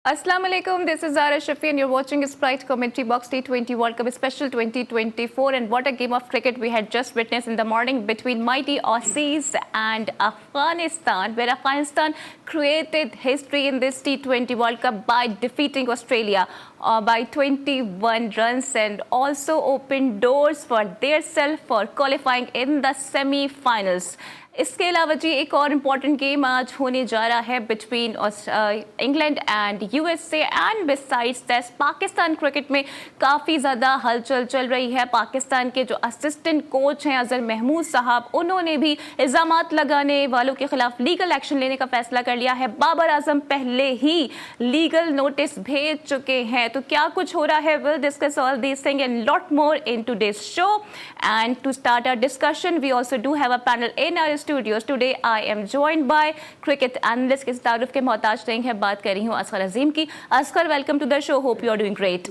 Assalamu alaikum, this is Zara Shafi and you're watching Sprite Commentary Box T20 World Cup Special 2024, and what a game of cricket we had just witnessed in the morning between mighty Aussies and Afghanistan, where Afghanistan created history in this T20 World Cup by defeating Australia by 21 runs and also opened doors for themselves for qualifying in the semi-finals. इसके अलावा जी एक और important game आज होने जा रहा है between England and USA and besides that Pakistan cricket में काफ़ी ज़्यादा हलचल चल रही है। पाकिस्तान के जो असिस्टेंट कोच हैं अजहर महमूद साहब, उन्होंने भी इल्ज़ामात लगाने वालों के खिलाफ लीगल एक्शन लेने का फैसला कर लिया है। बाबर आजम पहले ही लीगल नोटिस भेज चुके हैं। तो क्या कुछ हो रहा है, will discuss all this thing and lot more in today's show. And to start our discussion we also do have a panel in our studios. Today I am joined by cricket analyst, किस तारुफ के मोहताज नहीं है, बात कर रही हूँ असगर अजीम की। Asghar, welcome to the show, hope you are doing great.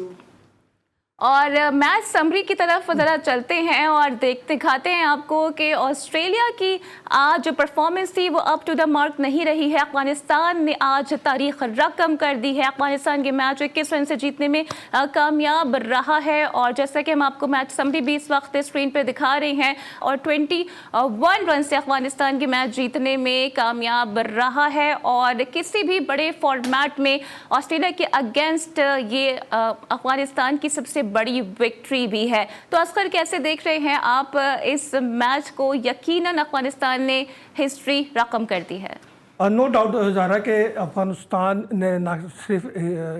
और मैच समरी की तरफ ज़रा चलते हैं और दिखाते हैं आपको कि ऑस्ट्रेलिया की आज जो परफॉर्मेंस थी वो अप टू द मार्क नहीं रही है। अफगानिस्तान ने आज तारीख रकम कर दी है। अफगानिस्तान के मैच 21 रन से जीतने में कामयाब रहा है, और जैसा कि हम आपको मैच समरी भी इस वक्त स्क्रीन पर दिखा रहे हैं, और 21 रन से अफगानिस्तान के मैच जीतने में कामयाब रहा है। और किसी भी बड़े फॉर्मेट में ऑस्ट्रेलिया के अगेंस्ट ये अफगानिस्तान की सबसे बड़ी विक्ट्री भी है। तो असगर, कैसे देख रहे हैं आप इस मैच को? यकीनन अफगानिस्तान ने हिस्ट्री रकम कर दी है। नो डाउट ज़ारा के अफगानिस्तान ने न सिर्फ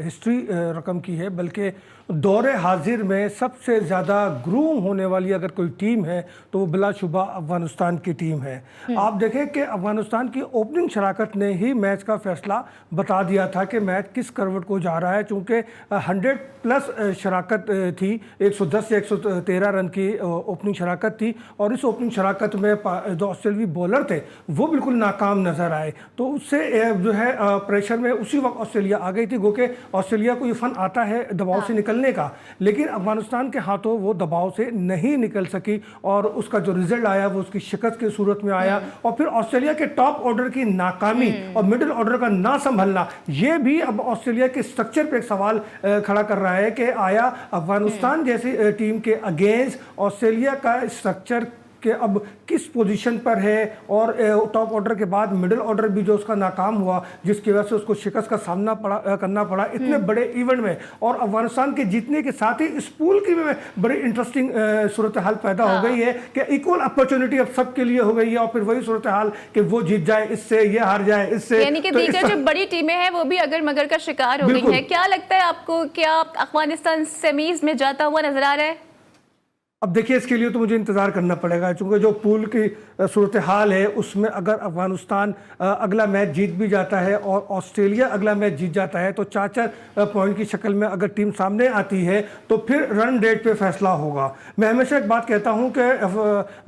हिस्ट्री रकम की है बल्कि दौरे हाजिर में सबसे ज़्यादा ग्रूम होने वाली अगर कोई टीम है तो वो बिलाशुबा अफगानिस्तान की टीम है। आप देखें कि अफगानिस्तान की ओपनिंग शराकत ने ही मैच का फैसला बता दिया था कि मैच किस करवट को जा रहा है, चूँकि 100+ शराकत थी, 110 या 113 रन की ओपनिंग शराकत थी, और इस ओपनिंग शराकत में जो ऑस्ट्रेलियाई बॉलर थे वो बिल्कुल नाकाम नज़र आए। तो उससे जो है प्रेशर में उसी वक्त ऑस्ट्रेलिया आ गई थी, गोके ऑस्ट्रेलिया को ये फन आता है दबाव से निकलने का, लेकिन अफगानिस्तान के हाथों वो दबाव से नहीं निकल सकी, और उसका जो रिजल्ट आया वो उसकी शिकस्त की सूरत में आया। और फिर ऑस्ट्रेलिया के टॉप ऑर्डर की नाकामी और मिडिल ऑर्डर का ना संभलना, ये भी अब ऑस्ट्रेलिया के स्ट्रक्चर पे एक सवाल खड़ा कर रहा है कि आया अफगानिस्तान जैसी टीम के अगेंस्ट ऑस्ट्रेलिया का स्ट्रक्चर कि अब किस पोजीशन पर है, और टॉप ऑर्डर के बाद मिडिल ऑर्डर भी जो उसका नाकाम हुआ, जिसकी वजह से उसको शिकस्त का सामना करना पड़ा इतने बड़े इवेंट में। और अफगानिस्तान के जीतने के साथ ही इस पूल की में बड़ी इंटरेस्टिंग सूरत हाल पैदा हो गई है कि इक्वल अपॉर्चुनिटी अब सबके लिए हो गई है, और फिर वही सूरत हाल कि वो जीत जाए इससे, ये हार जाए इससे, यानी कि दीगर जो बड़ी टीमें हैं वो भी अगर मगर का शिकार हो गई है। क्या लगता है आपको, क्या अफगानिस्तान सेमीज में जाता हुआ नजर आ रहा है? अब देखिए, इसके लिए तो मुझे इंतज़ार करना पड़ेगा, क्योंकि जो पूल की सूरत हाल है उसमें अगर अफगानिस्तान अगला मैच जीत भी जाता है और ऑस्ट्रेलिया अगला मैच जीत जाता है तो 4-4 पॉइंट की शक्ल में अगर टीम सामने आती है तो फिर रन रेट पे फैसला होगा। मैं हमेशा एक बात कहता हूं कि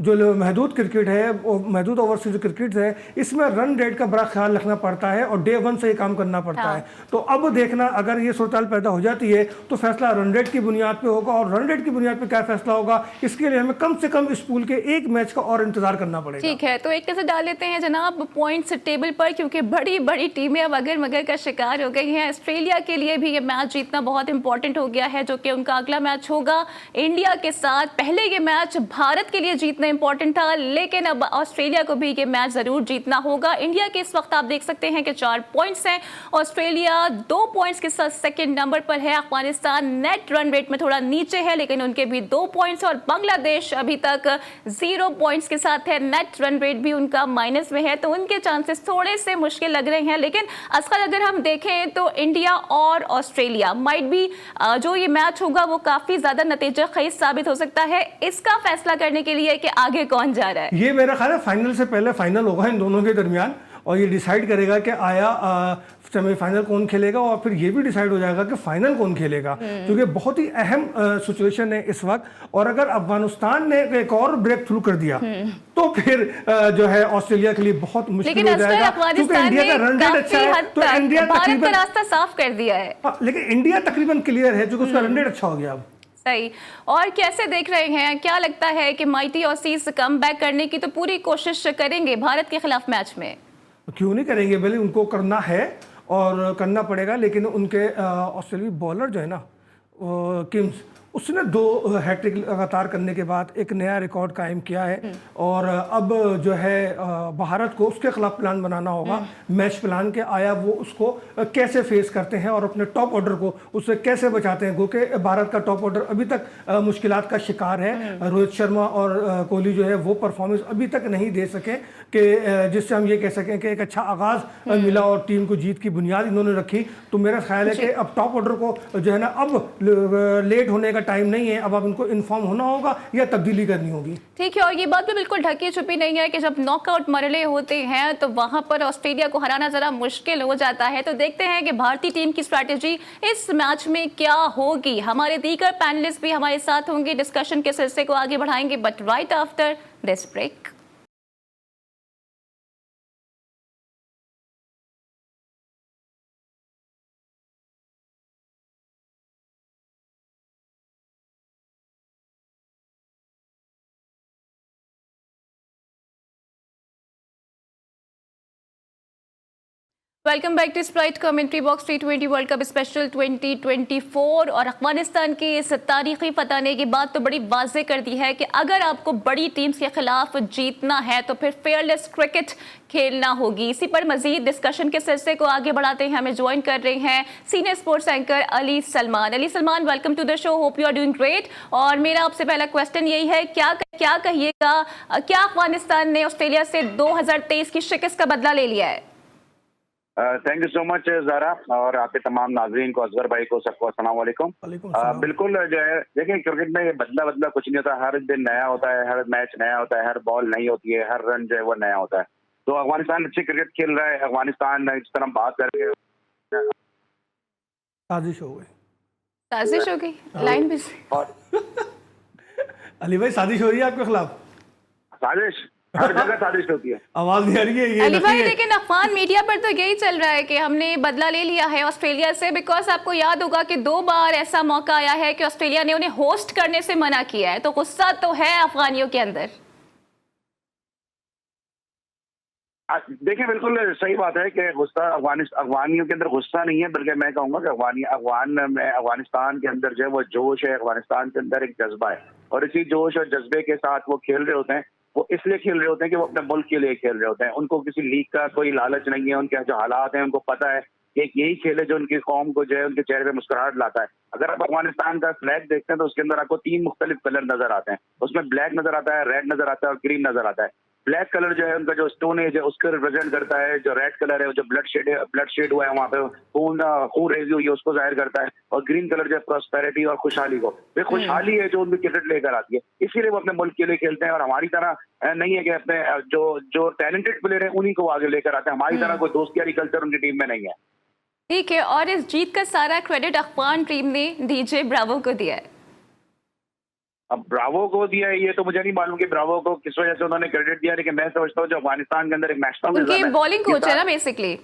जो महदूद क्रिकेट है, महदूद ओवरसीज जो क्रिकेट है, इसमें रन रेट का बड़ा ख्याल रखना पड़ता है और डे 1 से ही काम करना पड़ता है। तो अब देखना, अगर ये सूरत हाल पैदा हो जाती है तो फैसला रन रेट की बुनियाद पर होगा, और रन रेट की बुनियाद पर क्या फैसला होगा इसके लिए हमें कम से कम इस पूल के एक मैच का और इंतजार करना पड़ेगा। ठीक है, तो एक नजर डाल लेते हैं जनाब पॉइंट्स टेबल पर, क्योंकि बड़ी बड़ी टीमें अब अगर मगर का शिकार हो गई हैं। ऑस्ट्रेलिया के लिए भी ये मैच जीतना बहुत इंपॉर्टेंट हो गया है, जो कि उनका अगला मैच होगा इंडिया के साथ। पहले ये मैच भारत के लिए जीतना इंपॉर्टेंट था, लेकिन अब ऑस्ट्रेलिया को भी ये मैच जरूर जीतना होगा। इंडिया के इस वक्त आप देख सकते हैं कि 4 पॉइंट्स हैं, ऑस्ट्रेलिया 2 पॉइंट्स के साथ सेकेंड नंबर पर है। अफगानिस्तान नेट रन रेट में थोड़ा नीचे है, लेकिन उनके भी 2 पॉइंट्स, और बांग्लादेश अभी तक 0 पॉइंट्स के साथ है, नेट रन रेट भी उनका माइनस में है, तो उनके चांसेस थोड़े से मुश्किल लग रहे हैं। लेकिन असगर, अगर हम देखें तो इंडिया और ऑस्ट्रेलिया माइट बी जो ये मैच होगा वो काफी ज्यादा नतीजा खेज साबित हो सकता है। इसका फैसला करने के लिए कि आगे कौन जा रहा है, ये मेरा ख्याल है फाइनल से पहले फाइनल होगा इन दोनों के दरमियान, और ये डिसाइड करेगा कि आया सेमीफाइनल कौन खेलेगा, और फिर ये भी डिसाइड हो जाएगा कि फाइनल कौन खेलेगा, क्योंकि बहुत ही अहम सिचुएशन है इस वक्त। और अगर अफगानिस्तान ने एक और ब्रेक थ्रू कर दिया तो फिर जो है ऑस्ट्रेलिया के लिए बहुत मुश्किल हो जाएगा, क्योंकि इंडिया का रन रेट अच्छा है, तो इंडिया भारत का रास्ता साफ कर दिया है। लेकिन इंडिया तकरीबन क्लियर है, क्योंकि उसका रन रेट अच्छा हो गया अब। सही। और कैसे देख रहे हैं, क्या लगता है कि माइटी ऑसीज कम बैक करने की तो पूरी कोशिश करेंगे भारत के खिलाफ मैच में? क्यों नहीं करेंगे, भले उनको करना है, और करना पड़ेगा। लेकिन उनके ऑस्ट्रेलियाई बॉलर जो है ना किम्स, उसने 2 हैट्रिक लगातार करने के बाद एक नया रिकॉर्ड कायम किया है। और अब जो है भारत को उसके खिलाफ प्लान बनाना होगा, मैच प्लान के आया वो उसको कैसे फेस करते हैं और अपने टॉप ऑर्डर को उससे कैसे बचाते हैं, क्योंकि भारत का टॉप ऑर्डर अभी तक मुश्किलात का शिकार है। रोहित शर्मा और कोहली जो है वो परफॉर्मेंस अभी तक नहीं दे सके कि जिससे हम ये कह सकें कि एक अच्छा आगाज मिला और टीम को जीत की बुनियाद इन्होंने रखी। तो मेरा ख्याल है कि अब टॉप ऑर्डर को जो है ना, अब लेट होने का टाइम नहीं है, अब इनको इन्फॉर्म होना होगा या तब्दीली करनी होगी। ठीक है, और ये बात भी बिल्कुल ढकी छुपी नहीं है कि जब नॉकआउट मरहले होते हैं तो वहां पर ऑस्ट्रेलिया को हराना जरा मुश्किल हो जाता है। तो देखते हैं कि भारतीय टीम की स्ट्रैटेजी इस मैच में क्या होगी। हमारे दीगर पैनलिस्ट भी हमारे साथ होंगे, डिस्कशन के सिलसिले को आगे बढ़ाएंगे, but right after this break. Welcome back to Sprite commentary box. T20 World Cup special 2024 और अफगानिस्तान की इस तारीखी फतह ने की बात तो बड़ी वाज़ेह कर दी है कि अगर आपको बड़ी टीम्स के खिलाफ जीतना है तो फिर फेयरलेस क्रिकेट खेलना होगी। इसी पर मजीद डिस्कशन के सिलसिले को आगे बढ़ाते हैं, हमें ज्वाइन कर रहे हैं senior sports anchor Ali Salman. Ali Salman, welcome to the show, hope you are doing great. और मेरा आपसे पहला क्वेश्चन यही है, क्या कहिएगा, क्या अफगानिस्तान ने ऑस्ट्रेलिया से 2023 की शिकस्त का बदला ले लिया है? Thank you so much Zara, और आपके तमाम नाज़रीन को, असगर भाई को, सबको अस्सलाम वालेकुम। बिल्कुल जो है, देखिए क्रिकेट में ये बदला कुछ नहीं होता, हर दिन नया होता है, हर मैच नया होता है, हर बॉल नई होती है, हर रन जो है वो नया होता है। तो अफगानिस्तान अच्छी क्रिकेट खेल रहा है। अफगानिस्तान जिस तरह हम बात करेंगे, साजिश हो गई, लाइन भी और अली भाई साजिश हो रही है आपके खिलाफ? साजिश हर जगह साजिश होती है। आवाज नहीं आ रही है ये अली भाई, लेकिन अफगान मीडिया पर तो यही चल रहा है कि हमने बदला ले लिया है ऑस्ट्रेलिया से, बिकॉज आपको याद होगा कि 2 बार ऐसा मौका आया है कि ऑस्ट्रेलिया ने उन्हें होस्ट करने से मना किया है। तो गुस्सा तो है अफगानियों के अंदर। देखिए बिल्कुल सही बात है कि गुस्सा अफगानियों के अंदर गुस्सा नहीं है, बल्कि मैं कहूंगा कि अफगानिस्तान के अंदर जो है वो जोश है, अफगानिस्तान के अंदर एक जज्बा है, और इसी जोश और जज्बे के साथ वो खेल रहे होते हैं। वो इसलिए खेल रहे होते हैं कि वो अपने मुल्क के लिए खेल रहे होते हैं। उनको किसी लीग का कोई लालच नहीं है। उनके जो हालात हैं उनको पता है कि यही खेल है जो उनकी कौम को जो है उनके चेहरे पे मुस्कुराहट लाता है। अगर आप अफगानिस्तान का फ्लैग देखते हैं तो उसके अंदर आपको 3 मुख्तलिफ कलर नजर आते हैं। उसमें ब्लैक नजर आता है, रेड नजर आता है और ग्रीन नजर आता है। ब्लैक कलर जो है उनका जो स्टोन एज है उसको रिप्रेजेंट करता है। जो रेड कलर है, जो ब्लड शेड हुआ है, वहाँ पे खून रेजी हुई है, उसको जाहिर करता है। और ग्रीन कलर जो है प्रॉस्पेरिटी और खुशहाली को, वे खुशहाली है जो उनकी क्रिकेट लेकर आती है। इसीलिए वो अपने मुल्क के लिए खेलते हैं, और हमारी तरह नहीं है कि अपने जो टैलेंटेड प्लेयर है उन्हीं को आगे लेकर आते हैं। हमारी तरह कोई दोस्ती कल्चर उनकी टीम में नहीं है। ठीक है, और इस जीत का सारा क्रेडिट अफगान टीम ने डीजे ब्रावो को दिया है। अब ब्रावो को दिया है, ये तो मुझे नहीं मालूम कि ब्रावो को किस वजह से उन्होंने क्रेडिट दिया, लेकिन मैं समझता हूँ जो अफगानिस्तान के अंदर एक उनकी बॉलिंग कोच है ना बेसिकली।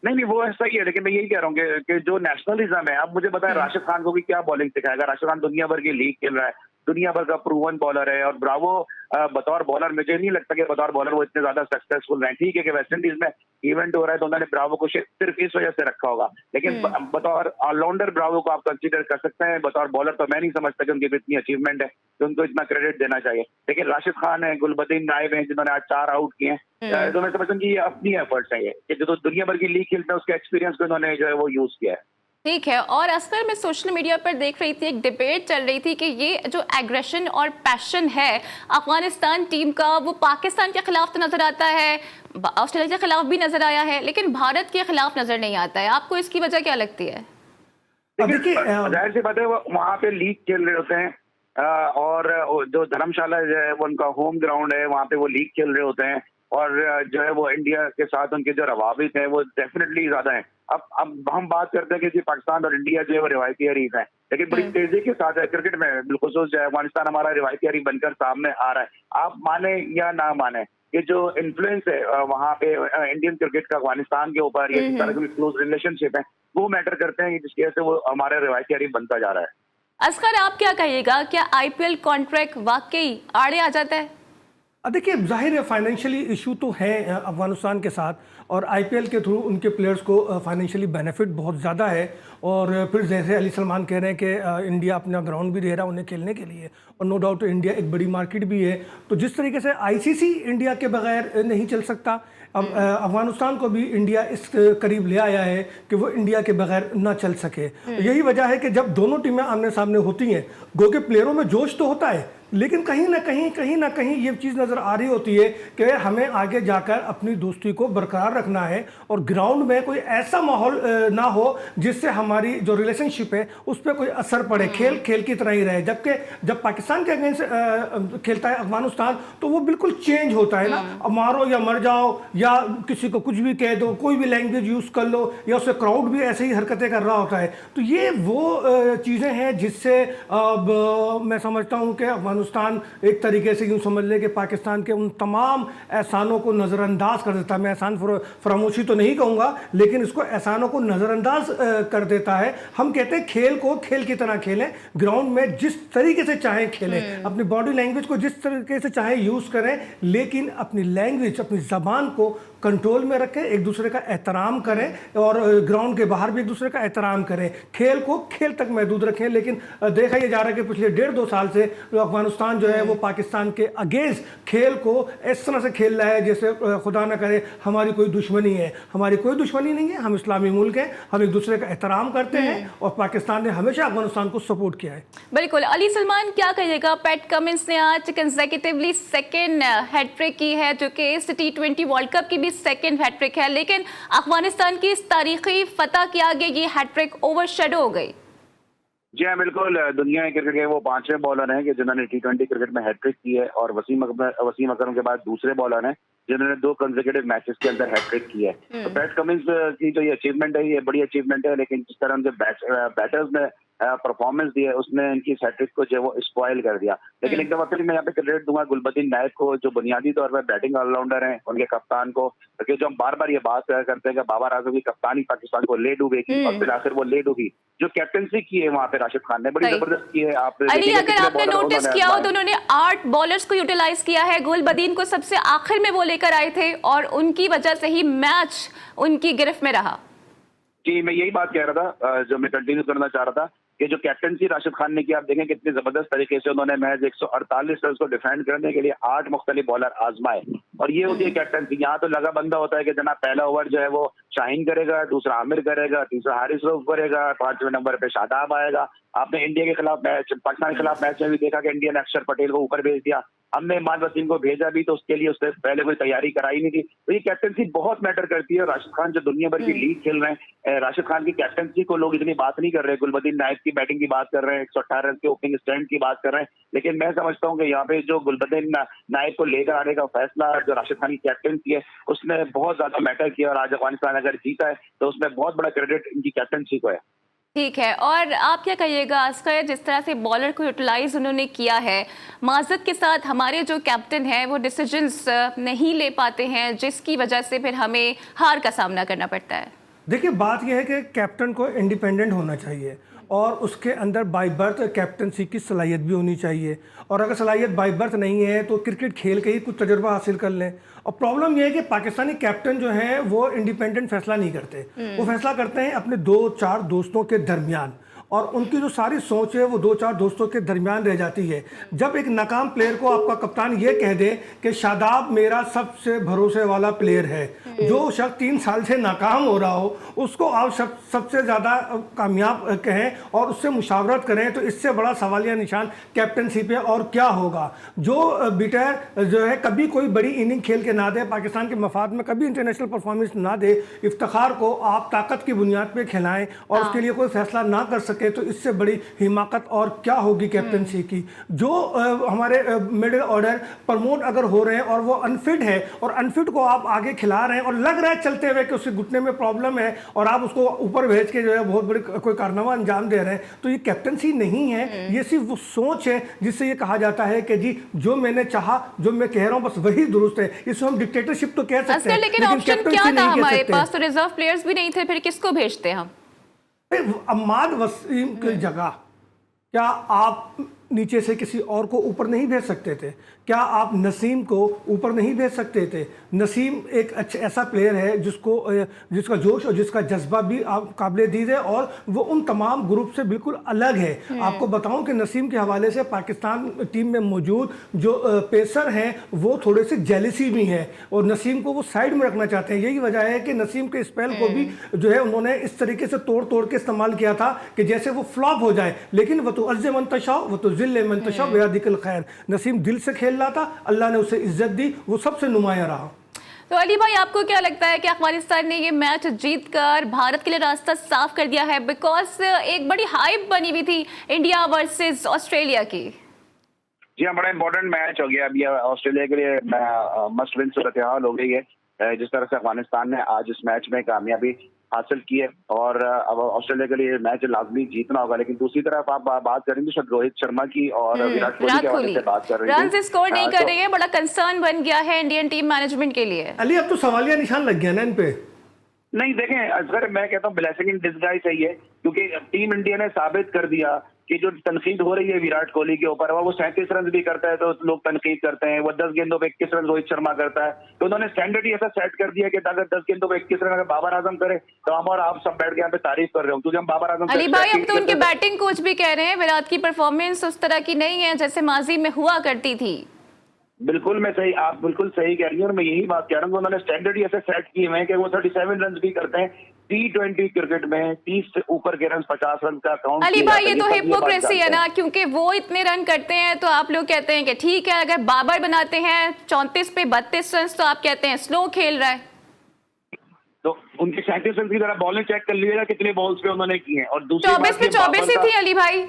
नहीं वो ऐसा ही है, लेकिन मैं यही कह रहा हूँ कि जो नेशनलिज्म है। अब मुझे पता है राशिद खान को भी क्या बॉलिंग सिखाएगा। राशिद खान दुनिया भर की लीग खेल रहा है, दुनिया भर का प्रूवन बॉलर है, और ब्रावो बतौर बॉलर मुझे नहीं लगता कि बतौर बॉलर वो इतने ज्यादा सक्सेसफुल रहे। ठीक है कि वेस्ट इंडीज में इवेंट हो रहा है तो उन्होंने ब्रावो को सिर्फ इस वजह से रखा होगा, लेकिन बतौर ऑलराउंडर ब्रावो को आप कंसीडर कर सकते हैं। बतौर बॉलर तो मैं नहीं समझता कि उनकी इतनी अचीवमेंट है तो उनको इतना क्रेडिट देना चाहिए। लेकिन राशिद खान है, गुलबदीन नाइब है जिन्होंने आज 4 आउट किए हैं, तो मैं समझता हूँ कि ये अपनी एफर्ट्स है कि जो दुनिया भर की लीग खेलते हैं उसके एक्सपीरियंस को इन्होंने जो है वो यूज किया है। ठीक है, और असकर मैं सोशल मीडिया पर देख रही थी, एक डिबेट चल रही थी कि ये जो एग्रेशन और पैशन है अफगानिस्तान टीम का, वो पाकिस्तान के खिलाफ तो नजर आता है, ऑस्ट्रेलिया के खिलाफ भी नजर आया है, लेकिन भारत के खिलाफ नजर नहीं आता है। आपको इसकी वजह क्या लगती है? जाहिर सी बात है, वो वहाँ पे लीग खेल रहे होते हैं, और जो धर्मशाला जो है वो उनका होम ग्राउंड है, वहाँ पे वो लीग खेल रहे होते हैं, और जो है वो इंडिया के साथ उनके जो रवाबित हैं वो डेफिनेटली ज्यादा है। अब हम बात करते हैं कि पाकिस्तान और इंडिया जो है वो रिवायती हरीफ है, लेकिन बड़ी तेजी के साथ है क्रिकेट में। बिलखुसूस जो है अफगानिस्तान हमारा रिवायती हरीफ बनकर सामने आ रहा है। आप माने या ना माने, ये जो इन्फ्लुएंस है वहाँ पे इंडियन क्रिकेट का अफगानिस्तान के ऊपर, ये इस तरह की क्लोज रिलेशनशिप है, वो मैटर करते हैं, जिसकी वजह से वो हमारा रिवायती हरीफ बनता जा रहा है। असगर, आप क्या कहिएगा, क्या आईपीएल कॉन्ट्रैक्ट वाकई आड़े आ जाता है? देखिए जाहिर है फाइनेंशियली इशू तो है अफगानिस्तान के साथ, और आईपीएल के थ्रू उनके प्लेयर्स को फाइनेंशियली बेनिफिट बहुत ज़्यादा है। और फिर जैसे अली सलमान कह रहे हैं कि इंडिया अपना ग्राउंड भी दे रहा है उन्हें खेलने के लिए, और नो डाउट इंडिया एक बड़ी मार्केट भी है। तो जिस तरीके से आईसीसी इंडिया के बगैर नहीं चल सकता, अब अफगानिस्तान को भी इंडिया इस करीब ले आया है कि वो इंडिया के बगैर ना चल सके। यही वजह है कि जब दोनों टीमें आमने सामने होती हैं, गो के प्लेयरों में जोश तो होता है, लेकिन कहीं ना कहीं ये चीज़ नज़र आ रही होती है कि हमें आगे जाकर अपनी दोस्ती को बरकरार रखना है और ग्राउंड में कोई ऐसा माहौल ना हो जिससे हमारी जो रिलेशनशिप है उस पर कोई असर पड़े। खेल खेल की तरह ही रहे। जबकि जब पाकिस्तान के अगेंस्ट खेलता है अफगानिस्तान तो वो बिल्कुल चेंज होता है ना, अब मारो या मर जाओ या किसी को कुछ भी कह दो, कोई भी लैंग्वेज यूज़ कर लो, या उससे क्राउड भी ऐसे ही हरकतें कर रहा होता है। तो ये वो चीज़ें हैं जिससे अब मैं समझता हूँ कि अफगानिस्तान एक तरीके से यूं समझ ले कि पाकिस्तान के उन तमाम एहसानों को नज़रअंदाज कर देता है। मैं एहसान फरामोशी तो नहीं कहूँगा, लेकिन इसको एहसानों को नज़रअंदाज कर देता है। हम कहते हैं खेल को खेल की तरह खेलें, ग्राउंड में जिस तरीके से चाहें खेलें, अपनी बॉडी लैंग्वेज को जिस तरीके से चाहें यूज़ करें, लेकिन अपनी लैंग्वेज, अपनी ज़बान को कंट्रोल में रखें, एक दूसरे का एहतराम करें और ग्राउंड के बाहर भी एक दूसरे का एहतराम करें। खेल को खेल तक महदूद रखें। लेकिन देखा यह जा रहा है कि पिछले 1.5-2 साल से अफगानिस्तान जो है वो पाकिस्तान के अगेंस्ट खेल को इस तरह से खेल रहा है जैसे खुदा ना करे हमारी कोई दुश्मनी है। हमारी कोई दुश्मनी नहीं है, हम इस्लामी मुल्क हैं, हम एक दूसरे का एहतराम करते हैं और पाकिस्तान ने हमेशा अफगानिस्तान को सपोर्ट किया है। बिल्कुल। अली सलमान क्या कहिएगा, पैट कमिंस ने आज कंसेक्यूटिवली सेकेंड हैट्रिक की है, जो कि इस T20 वर्ल्ड कप की भी सेकेंड हैट्रिक है, लेकिन अफगानिस्तान की इस तारीखी फतह के आगे ये हैट्रिक ओवरशैडो हो गई। जी हाँ, बिल्कुल। दुनिया क्रिकेट के वो 5वें बॉलर हैं कि जिन्होंने T20 क्रिकेट में हैट्रिक की है, और वसीम अकरम के बाद दूसरे बॉलर हैं जिन्होंने 2 कंसेक्यूटिव मैचेस के अंदर हैट्रिक की है। तो पैट कमिंस की जो ये अचीवमेंट है, ये बड़ी अचीवमेंट है, लेकिन जिस तरह उनके बैटर्स ने परफॉर्मेंस दी है उसने इनकी हैट्रिक को जो वो स्पॉइल कर दिया। लेकिन एक दफा फिर मैं यहाँ पे क्रेडिट दूंगा गुलबदीन नायब को, जो बुनियादी तौर पर बैटिंग ऑलराउंडर हैं, उनके कप्तान को, क्योंकि जो हम बार बार ये बात करते हैं कि बाबर आजम की कप्तानी पाकिस्तान को ले डूबेगी, और फिर आखिर वो ले डूबी। जो कैप्टनसी की है वहाँ पे राशिद खान ने बड़ी जबरदस्त की है। आप अली, अगर आपने नोटिस किया हो तो उन्होंने 8 बॉलर्स को यूटिलाइज किया है। गुलबदीन को सबसे आखिर में वो लेकर आए थे और उनकी वजह से ही मैच उनकी गिरफ्त में रहा। जी, मैं यही बात कह रहा था, जो मैं कंटिन्यू करना चाह रहा था कि जो कैप्टनसी राशिद खान ने किया, आप देखें कितने जबरदस्त तरीके से उन्होंने महज 148 रन को डिफेंड करने के लिए 8 मुख्तलिफ बॉलर आजमाए। और ये होती है कैप्टनसी। यहाँ तो लगा बंदा होता है कि जनाब पहला ओवर जो है वो शाहीन करेगा, दूसरा आमिर करेगा, तीसरा हारिस रऊफ करेगा, 5वें नंबर पे शादाब आएगा। आपने इंडिया के खिलाफ मैच, पाकिस्तान के खिलाफ मैच में भी देखा कि इंडिया ने अक्षर पटेल को ऊपर भेज दिया। हमने इमाद वसीम को भेजा भी तो उसके लिए उससे पहले कोई तैयारी कराई नहीं थी। तो ये कैप्टनसी बहुत मैटर करती है। राशिद खान जो दुनिया भर की लीग खेल रहे हैं, राशिद खान की कैप्टनसी को लोग इतनी बात नहीं कर रहे। गुलबदीन नायब की बैटिंग की बात कर रहे हैं, 118 रन के ओपनिंग स्टैंड की बात कर रहे हैं, लेकिन मैं समझता हूँ कि यहाँ पे जो गुलबदीन नायब को लेकर आने का फैसला, जो राशिद खान की कैप्टनसी है, उसने बहुत ज्यादा मैटर किया। और आज अफगानिस्तान अगर जीता है तो उसमें बहुत बड़ा क्रेडिट इनकी कैप्टनसी को है। ठीक है। और आप क्या कहिएगा अस्कर, जिस तरह से बॉलर को यूटिलाइज उन्होंने किया है, माजरत के साथ हमारे जो कैप्टन हैं वो डिसीजंस नहीं ले पाते हैं, जिसकी वजह से फिर हमें हार का सामना करना पड़ता है। देखिए बात यह है कि कैप्टन को इंडिपेंडेंट होना चाहिए और उसके अंदर बाय बर्थ कैप्टनसी की सलाहियत भी होनी चाहिए। और अगर सलाहियत बाय बर्थ नहीं है तो क्रिकेट खेल के ही कुछ तजुर्बा हासिल कर लें। और प्रॉब्लम यह है कि पाकिस्तानी कैप्टन जो हैं वो इंडिपेंडेंट फैसला नहीं करते, वो फैसला करते हैं अपने 2-4 दोस्तों के दरमियान, और उनकी जो सारी सोच है वो 2-4 दोस्तों के दरमियान रह जाती है। जब एक नाकाम प्लेयर को आपका कप्तान ये कह दे कि शादाब मेरा सबसे भरोसे वाला प्लेयर है, जो शख्स 3 साल से नाकाम हो रहा हो उसको आप सबसे ज़्यादा कामयाब कहें और उससे मुशावरत करें, तो इससे बड़ा सवालिया निशान कैप्टनसी पे और क्या होगा। जो बिटर जो है कभी कोई बड़ी इनिंग खेल के ना दे, पाकिस्तान के मफाद में कभी इंटरनेशनल परफॉर्मेंस ना दे, इफ्तिखार को आप ताकत की बुनियाद पर खिलाएँ और उसके लिए कोई फैसला ना कर सके, तो इससे बड़ी हिमाकत और क्या होगी कैप्टनसी की। जो हमारे मिडिल ऑर्डर प्रमोट अगर हो रहे हैं और वो अनफिट है और अनफिट को आप आगे खिला रहे हैं और लग रहा है चलते हुए कि उसके घुटने में प्रॉब्लम है और आप उसको ऊपर भेज के जो है बहुत बड़ी कोई कारनामा अंजाम दे रहे हैं, तो ये कैप्टनसी नहीं है। ये सिर्फ वो सोच है जिससे ये कहा जाता है कि जी जो मैंने चाहा, जो मैं कह रहा हूं बस वही दुरुस्त है। इसको हम डिक्टेटरशिप तो कह सकते हैं, लेकिन ऑप्शन क्या था हमारे पास? तो रिजर्व प्लेयर्स भी नहीं थे, फिर किसको भेजते हम? अम्माद वसीम की जगह क्या आप नीचे से किसी और को ऊपर नहीं भेज सकते थे? क्या आप नसीम को ऊपर नहीं भेज सकते थे? नसीम एक अच्छा ऐसा प्लेयर है जिसका जोश और जिसका जज्बा भी आप काबिल दीद है, और वो उन तमाम ग्रुप से बिल्कुल अलग है। आपको बताऊं कि नसीम के हवाले से पाकिस्तान टीम में मौजूद जो पेसर हैं वो थोड़े से जेलसी भी हैं और नसीम को वो साइड में रखना चाहते हैं। यही वजह है कि नसीम के स्पेल को भी जो है उन्होंने इस तरीके से तोड़ तोड़ के इस्तेमाल किया था कि जैसे वो फ्लॉप हो जाए। लेकिन वो तो अज़्ज़ मंतशा वो तो ज़िल्ल मंतशा बेअदिकल खैर, नसीम दिल से खेल रहा था, अल्लाह ने उसे इज्जत दी, वो सबसे नुमाया रहा। तो अली भाई, आपको क्या लगता है कि अफगानिस्तान ने ये मैच जीतकर भारत के लिए रास्ता साफ कर दिया है? बिकॉज एक बड़ी हाइप बनी हुई थी इंडिया वर्सेस ऑस्ट्रेलिया की। जी हाँ, बड़ा इंपॉर्टेंट मैच हो गया अभी ऑस्ट्रेलिया के लिए, मस्ट विन सूरत हाल हो गई है। जिस तरह से अफगानिस्तान ने आज इस मैच में कामयाबी हासिल की है और अब ऑस्ट्रेलिया के लिए मैच लाजमी जीतना होगा। लेकिन दूसरी तरफ आप बात करेंगे शायद रोहित शर्मा की और विराट कोहली के हवाले से बात कर रहे हैं, रन स्कोर नहीं कर रही है, बड़ा कंसर्न बन गया है इंडियन टीम मैनेजमेंट के लिए। अली अब तो सवालिया निशान लग गया ना इन पे। नहीं देखें असगर, मैं कहता हूँ ब्लेसिंग इन डिस्गाइज है ये, क्योंकि टीम इंडिया ने साबित कर दिया कि जो तनकीद हो रही है विराट कोहली के ऊपर, वो 37 रन भी करता है तो लोग तनकीद करते हैं, वो 10 गेंदों पे 21 रन रोहित शर्मा करता है, तो उन्होंने स्टैंडर्ड ही ऐसा सेट कर दिया कि अगर 10 गेंदों पे 21 रन अगर बाबर आजम करे तो हम और आप सब बैठ के यहाँ पे तारीफ कर रहे हो, क्योंकि हम बाबर आजम। अली भाई, अब तो उनके बैटिंग कोच भी कह रहे हैं विराट की परफॉर्मेंस उस तरह की नहीं है जैसे माजी में हुआ करती थी। बिल्कुल मैं सही, आप बिल्कुल सही कह रही हैं और मैं यही बात कह रहा हूँ, उन्होंने स्टैंडर्ड ही ऐसे सेट किए हुए हैं कि वो 37 रन भी करते हैं। T20 क्रिकेट में 30 से ऊपर के रन 50 रन का काउंट। अली भाई, ये तो हिपोक्रेसी है ना, क्योंकि वो इतने रन करते हैं तो आप लोग कहते हैं कि ठीक है, अगर बाबर बनाते हैं 34 पे 32 रन तो आप कहते हैं स्लो खेल रहा है। तो उनके 37 रन की तरह बॉलिंग चेक कर लीजिएगा कितने बॉल्स पे उन्होंने किए हैं, और दूसरी 24 पे 24 ही थी अली भाई।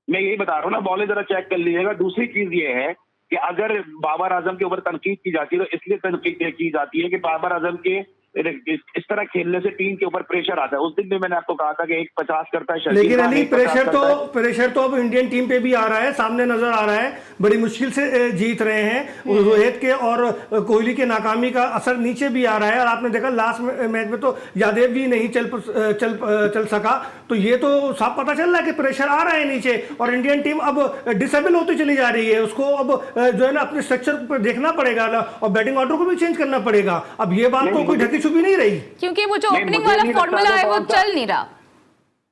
मैं यही बता रहा हूँ ना, बॉलिंग जरा चेक कर लीजिएगा। दूसरी चीज ये है कि अगर बाबर आजम के ऊपर तनकीद की जाती है तो इसलिए तनकीद की जाती है कि बाबर आजम के इस तरह खेलने से टीम के ऊपर प्रेशर आता है। उस दिन भी मैंने आपको कहा था कि 150 करता है, लेकिन अली प्रेशर तो अब इंडियन टीम पे भी आ रहा है, सामने नजर आ रहा है, बड़ी मुश्किल से जीत रहे हैं। रोहित के और कोहली के नाकामी का असर नीचे भी आ रहा है, और आपने देखा लास्ट मैच में तो यादव भी नहीं चल सका, तो ये तो साफ पता चल रहा है कि प्रेशर आ रहा है नीचे और इंडियन टीम अब डिसेबल होती चली जा रही है। उसको अब जो है ना अपने स्ट्रक्चर पर देखना पड़ेगा और बैटिंग ऑर्डर को भी चेंज करना पड़ेगा। अब ये बात तो कोई ढकी छुपी नहीं रही, क्योंकि वो जो ओपनिंग वाला फॉर्मूला है वो चल नहीं रहा।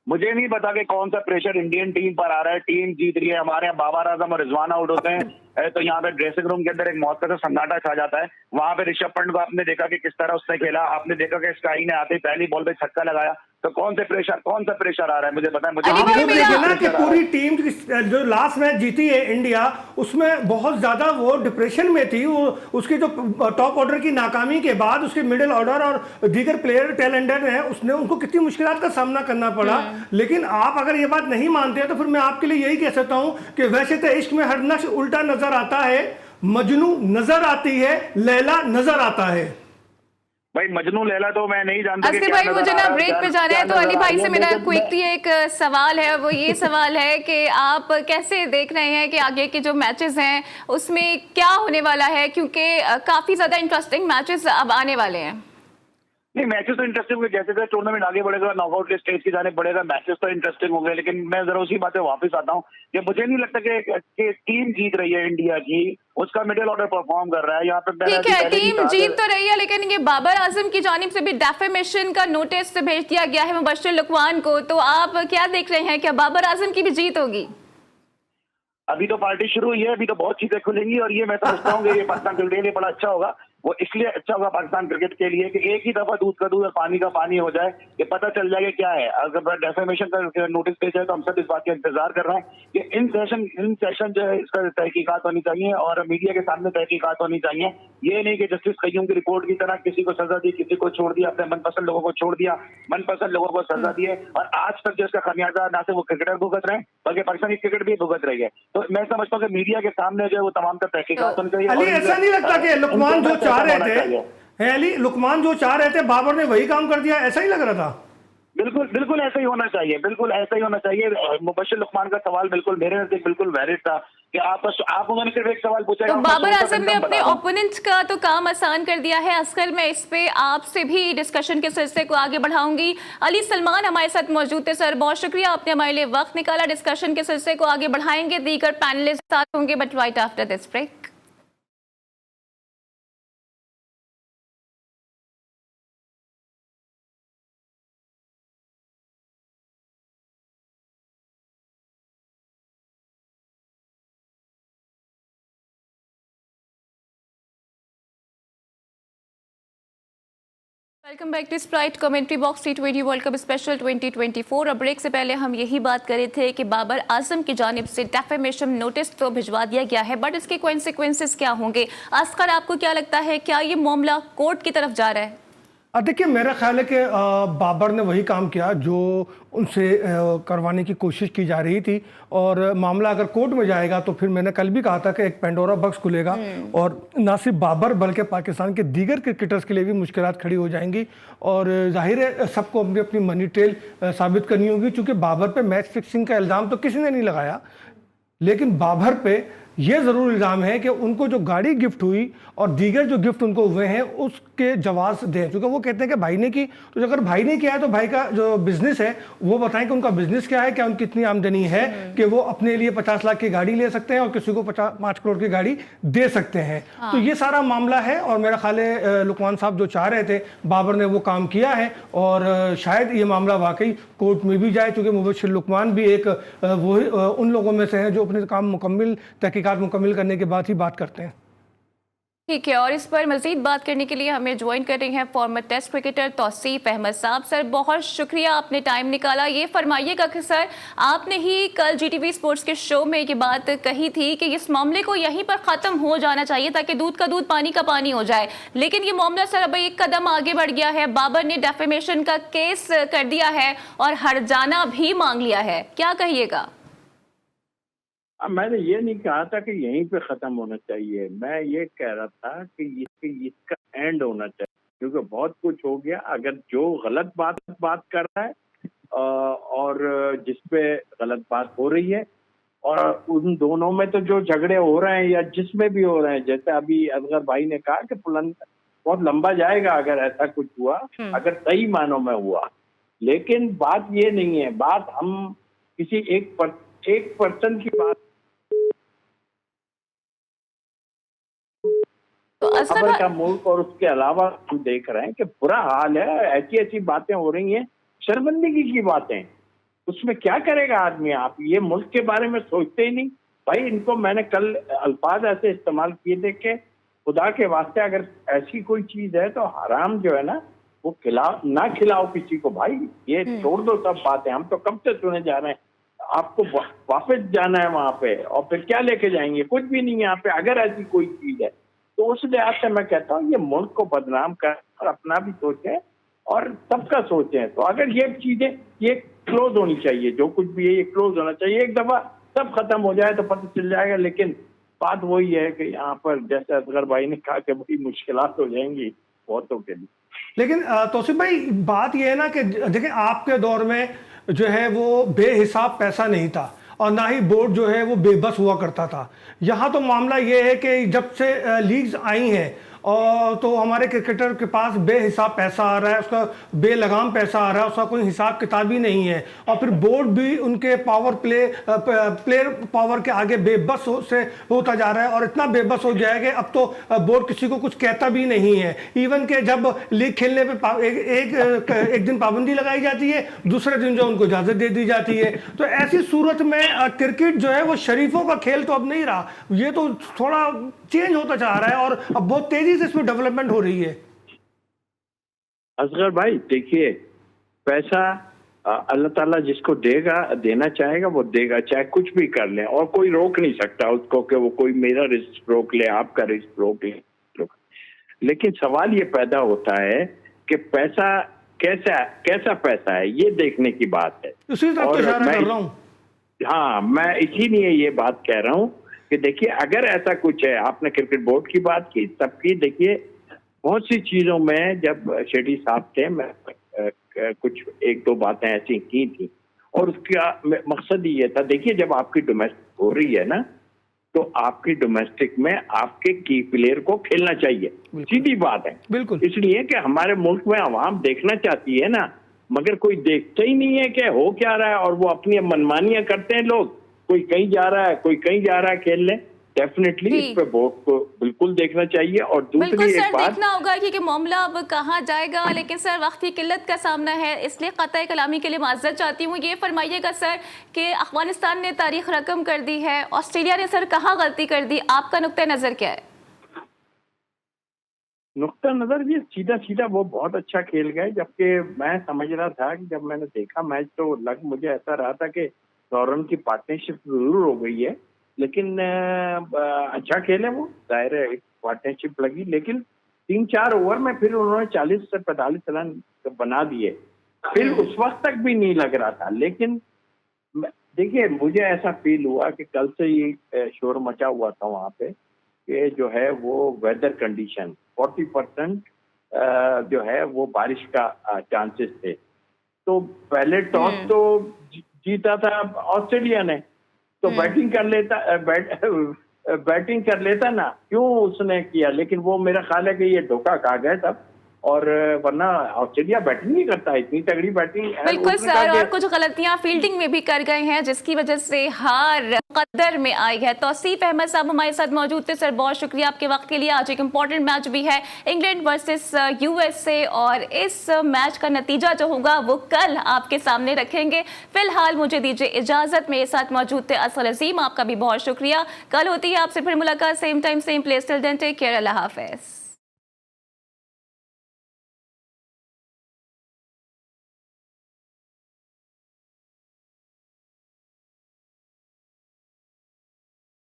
मुझे नहीं पता कि कौन सा प्रेशर इंडियन टीम पर आ रहा है। टीम जीत रही है, हमारे यहाँ बाबर आजम और रिजवान आउट होते हैं तो यहाँ पे ड्रेसिंग रूम के अंदर एक मौत का सन्नाटा छा जाता है। वहां पे ऋषभ पंत को आपने देखा कि किस तरह उसने खेला, आपने देखा कि स्काई ने आते पहली बॉल पे छक्का लगाया, तो कौन सा प्रेशर आ रहा है मुझे पता है। मुझे ना कि पूरी टीम जो लास्ट मैच जीती है इंडिया, उसमें बहुत ज्यादा वो डिप्रेशन में थी। वो उसकी जो टॉप ऑर्डर की नाकामी के बाद उसके मिडिल ऑर्डर और दीगर प्लेयर टेलेंटेड हैं, उसने उनको कितनी मुश्किलात का सामना करना पड़ा। लेकिन आप अगर ये बात नहीं मानते हैं तो फिर मैं आपके लिए यही कह सकता हूं कि वैसे तो इश्क में हर नक्श उल्टा नजर आता है, मजनू नजर आती है, लैला नजर आता है। भाई मजनू लैला तो मैं नहीं जानता। अस्सी भाई, मुझे ना ब्रेक पे जाना है, तो अली भाई से मेरा क्विकली एक सवाल है, वो ये सवाल है कि आप कैसे देख रहे हैं कि आगे के जो मैचेस हैं उसमें क्या होने वाला है, क्योंकि काफी ज्यादा इंटरेस्टिंग मैचेस अब आने वाले हैं। नहीं, मैचेस तो इंटरेस्टिंग होंगे, जैसे जैसे टूर्नामेंट आगे बढ़ेगा, नॉकआउट के स्टेज की जाने बढ़ेगा, मैचेस तो इंटरेस्टिंग होंगे। लेकिन मैं जरा उसी बात पे वापस आता हूँ कि मुझे नहीं लगता कि टीम जीत रही है इंडिया की, उसका मिडिल ऑर्डर परफॉर्म कर रहा है यहाँ पे। ठीक है, टीम जीत तो रही है, लेकिन ये बाबर आजम की जानिब से भी डेफेमेशन का नोटिस भेज दिया गया है मुबश्शिर लकवान को, तो आप क्या देख रहे हैं, क्या बाबर आजम की भी जीत होगी? अभी तो पार्टी शुरू हुई है, अभी तो बहुत चीजें खुलेंगी और ये मैं समझता हूँ कि ये पाकिस्तान क्रिकेट के लिए बड़ा अच्छा होगा। वो इसलिए अच्छा होगा पाकिस्तान क्रिकेट के लिए कि एक ही दफा दूध का दूध और पानी का पानी हो जाए, ये पता चल जाएगा क्या है। अगर डेफेमेशन का नोटिस भेजा है तो हम सब इस बात का इंतजार कर रहे हैं कि इन सेशन जो है इसका तहकीकात होनी चाहिए और मीडिया के सामने तहकीकात होनी चाहिए। ये नहीं कि जस्टिस कय्यूम की रिपोर्ट की तरह किसी को सजा दी, किसी को छोड़ दिया, अपने मनपसंद लोगों को छोड़ दिया, मनपसंद लोगों को सजा दी है, और आज तक जो इसका खमियाजा ना सिर्फ वो क्रिकेटर भुगत रहे हैं बल्कि पाकिस्तानी क्रिकेट भी भुगत रही है। तो मैं समझता हूँ कि मीडिया के सामने जो है वो तमाम का तहकीकात होनी चाहिए। अली, ऐसा नहीं लगता कि लुकमान जो चाह रहे थे अली लुकमान जो चाह रहे थे बाबर ने वही काम कर दिया, ऐसा ही लग रहा था? बिल्कुल ऐसा ही होना चाहिए, बिल्कुल ऐसा ही होना चाहिए। मुबश्शिर लुकमान का सवाल बिल्कुल मेरे नजदीक बिल्कुल वैलिड था कि आप उन्होंने सिर्फ एक सवाल पूछा। तो बाबर आजम ने अपने ओपोनेंट का तो काम आसान कर दिया है। असगर, मैं इस पे आपसे भी डिस्कशन के सिलसिले को आगे बढ़ाऊंगी। अली सलमान हमारे साथ मौजूद थे। सर, बहुत शुक्रिया, आपने हमारे लिए वक्त निकाला। डिस्कशन के सिलसिले को आगे बढ़ाएंगे, दीगर पैनलिस्ट साथ होंगे, but right after this break. Welcome back to Sprite commentary box T20 World Cup special 2024। अब ब्रेक से पहले हम यही बात कर रहे थे कि बाबर आजम की जानिब से डेफेमेशन नोटिस तो भिजवा दिया गया है, बट इसके कॉन्सिक्वेंसेस क्या होंगे? असगर, आपको क्या लगता है, क्या ये मामला कोर्ट की तरफ जा रहा है? देखिए, मेरा ख्याल है कि बाबर ने वही काम किया जो उनसे करवाने की कोशिश की जा रही थी, और मामला अगर कोर्ट में जाएगा तो फिर मैंने कल भी कहा था कि एक पेंडोरा बॉक्स खुलेगा, और ना सिर्फ बाबर बल्कि पाकिस्तान के दीगर क्रिकेटर्स के लिए भी मुश्किलात खड़ी हो जाएंगी। और जाहिर है सबको अपनी अपनी मनी ट्रेल साबित करनी होगी, क्योंकि बाबर पे मैच फिक्सिंग का इल्ज़ाम तो किसी ने नहीं लगाया, लेकिन बाबर पे ये ज़रूर इल्ज़ाम है कि उनको जो गाड़ी गिफ्ट हुई और दीगर जो गिफ्ट उनको हुए हैं उसके जवाब दें, क्योंकि वो कहते हैं कि भाई ने की, तो अगर भाई ने किया है तो भाई का जो बिज़नेस है वो बताएं कि उनका बिज़नेस क्या है, क्या उनकी इतनी आमदनी है कि वो अपने लिए 50 लाख की गाड़ी ले सकते हैं और किसी को 5 करोड़ की गाड़ी दे सकते हैं। तो ये सारा मामला है, और मेरा ख्याल है लुकमान साहब जो चाह रहे थे, बाबर ने वो काम किया है, और शायद ये मामला वाकई कोर्ट में भी जाए, क्योंकि मुबश्शिर लुकमान भी एक वो उन लोगों में से हैं जो अपने काम तहकीकात मुकम्मल करने के बाद ही बात करते हैं। ठीक है, और इस पर मजीद बात करने के लिए हमें ज्वाइन कर रहे हैं former test cricketer Tauseef Ahmed sahab. Sir, बहुत शुक्रिया, आपने टाइम निकाला। ये फरमाइएगा कि सर, आपने ही कल GTV स्पोर्ट्स के शो में ये बात कही थी कि इस मामले को यहीं पर ख़त्म हो जाना चाहिए ताकि दूध का दूध पानी का पानी हो जाए, लेकिन ये मामला सर अब एक कदम आगे बढ़ गया है। बाबर ने डेफेमेशन का केस कर दिया है और हर्जाना भी मांग लिया है, क्या कहिएगा? मैंने ये नहीं कहा था कि यहीं पे खत्म होना चाहिए, मैं ये कह रहा था कि इसका एंड होना चाहिए, क्योंकि बहुत कुछ हो गया। अगर जो गलत बात कर रहा है और जिसपे गलत बात हो रही है, और उन दोनों में तो जो झगड़े हो रहे हैं या जिसमें भी हो रहे हैं, जैसे अभी असगर भाई ने कहा कि बहुत लंबा जाएगा अगर ऐसा कुछ हुआ, अगर सही मानों में हुआ। लेकिन बात ये नहीं है, बात हम किसी एक पर्सन की बात खबर का मुल्क, और उसके अलावा हम देख रहे हैं कि बुरा हाल है, ऐसी बातें हो रही हैं, शर्मिंदगी की बातें, उसमें क्या करेगा आदमी? आप ये मुल्क के बारे में सोचते ही नहीं भाई। इनको मैंने कल अल्फाज ऐसे इस्तेमाल किए थे कि खुदा के वास्ते अगर ऐसी कोई चीज है तो हराम जो है ना वो ना खिलाओ किसी को भाई, ये छोड़ दो सब बातें। हम तो कब से सुने जा रहे हैं, आपको वापस जाना है वहां पे, और फिर क्या लेके जाएंगे? कुछ भी नहीं है यहाँ पे। अगर ऐसी कोई चीज है तो उस लिहाज से मैं कहता हूँ ये मुल्क को बदनाम कर और अपना भी सोचें और सबका सोचें। तो अगर ये चीजें ये क्लोज होनी चाहिए, जो कुछ भी है ये क्लोज होना चाहिए, एक दफा सब खत्म हो जाए तो पता चल जाएगा। लेकिन बात वही है कि यहाँ पर जैसे असगर भाई ने कहा कि बड़ी मुश्किलात हो जाएंगी बहुतों के लिए। लेकिन तौसीफ भाई, बात यह है ना कि देखिए, आपके दौर में जो है वो बेहिसाब पैसा नहीं था, और ना ही बोर्ड जो है वो बेबस हुआ करता था। यहाँ तो मामला ये है कि जब से लीग्स आई हैं और तो हमारे क्रिकेटर के पास बेहिसाब पैसा आ रहा है, उसका बेलगाम पैसा आ रहा है, उसका कोई हिसाब किताब ही नहीं है, और फिर बोर्ड भी उनके प्लेयर पावर के आगे बेबस से होता जा रहा है, और इतना बेबस हो गया है कि अब तो बोर्ड किसी को कुछ कहता भी नहीं है। इवन के जब लीग खेलने पे एक दिन पाबंदी लगाई जाती है, दूसरे दिन जो उनको इजाज़त दे दी जाती है। तो ऐसी सूरत में क्रिकेट जो है वो शरीफों का खेल तो अब नहीं रहा, ये तो थोड़ा चेंज होता जा रहा है, और अब बहुत तेजी से इसमें डेवलपमेंट हो रही है। असगर भाई देखिए, पैसा अल्लाह ताला जिसको देना चाहेगा वो देगा, चाहे कुछ भी कर ले, और कोई रोक नहीं सकता उसको कि वो कोई मेरा रिस्क रोक ले, आपका रिस्क रोक ले। लेकिन सवाल ये पैदा होता है कि पैसा कैसा पैसा है, ये देखने की बात है। उसी तरफ तो इशारा कर रहा हूं। हाँ, मैं इसीलिए ये बात कह रहा हूँ कि देखिए, अगर ऐसा कुछ है, आपने क्रिकेट बोर्ड की बात की, सबकी देखिए बहुत सी चीजों में जब शेट्टी साहब थे, मैं कुछ एक दो बातें ऐसी की थी, और उसका मकसद ये था, देखिए जब आपकी डोमेस्टिक हो रही है ना, तो आपकी डोमेस्टिक में आपके की प्लेयर को खेलना चाहिए, सीधी बात है। बिल्कुल। इसलिए कि हमारे मुल्क में आवाम देखना चाहती है ना, मगर कोई देखता ही नहीं है कि हो क्या रहा है, और वो अपनी मनमानियां करते हैं लोग, कोई कहीं जा रहा है कोई कहीं जा रहा है खेलने। डेफिनेटली इस पे बोर्ड को बिल्कुल देखना चाहिए। और बिल्कुल दूसरी सर, एक बात, देखना होगा कि मामला अब कहाँ जाएगा, लेकिन सर वक्त की किल्लत का सामना है, इसलिए क़तई कलामी के लिए माज़रत चाहती हूँ। ये फरमाइएगा सर कि अफगानिस्तान ने तारीख रकम कर दी है, ऑस्ट्रेलिया ने सर कहाँ गलती कर दी, आपका नुक्ता नज़र क्या है? नुक्ता नजर ये सीधा सीधा वो बहुत अच्छा खेल गए, जबकि मैं समझ रहा था कि जब मैंने देखा मैच तो मुझे ऐसा रहा था कि सौरन की पार्टनरशिप जरूर हो गई है, लेकिन अच्छा खेले वो, जाहिर है एक पार्टनरशिप लगी, लेकिन 3-4 ओवर में फिर उन्होंने 40 से 45 रन बना दिए। फिर उस वक्त तक भी नहीं लग रहा था, लेकिन देखिए मुझे ऐसा फील हुआ कि कल से ये शोर मचा हुआ था वहां पे कि जो है वो वेदर कंडीशन 40% जो है वो बारिश का चांसेस थे। तो पहले टॉस तो जीता था ऑस्ट्रेलिया ने, तो बैटिंग कर लेता ना, क्यों उसने किया, लेकिन वो मेरा ख्याल है कि ये धोखा खा गए तब, और वरना ऑस्ट्रेलिया बैटिंग नहीं करता, इतनी तगड़ी बैटिंग। बिल्कुल सर, और कुछ गलतियां फील्डिंग में भी कर गए हैं, जिसकी वजह से हार कदर में आई है। तौसीफ अहमद साहब हमारे साथ मौजूद थे। सर बहुत शुक्रिया आपके वक्त के लिए। आज एक इंपॉर्टेंट मैच भी है, इंग्लैंड वर्सेस यूएसए, और इस मैच का नतीजा जो होगा वो कल आपके सामने रखेंगे। फिलहाल मुझे दीजिए इजाजत, मेरे साथ मौजूद थे असर अजीम, आपका भी बहुत शुक्रिया। कल होती है आपसे फिर मुलाकात, same time same place, till then take care, अल्लाह हाफिज।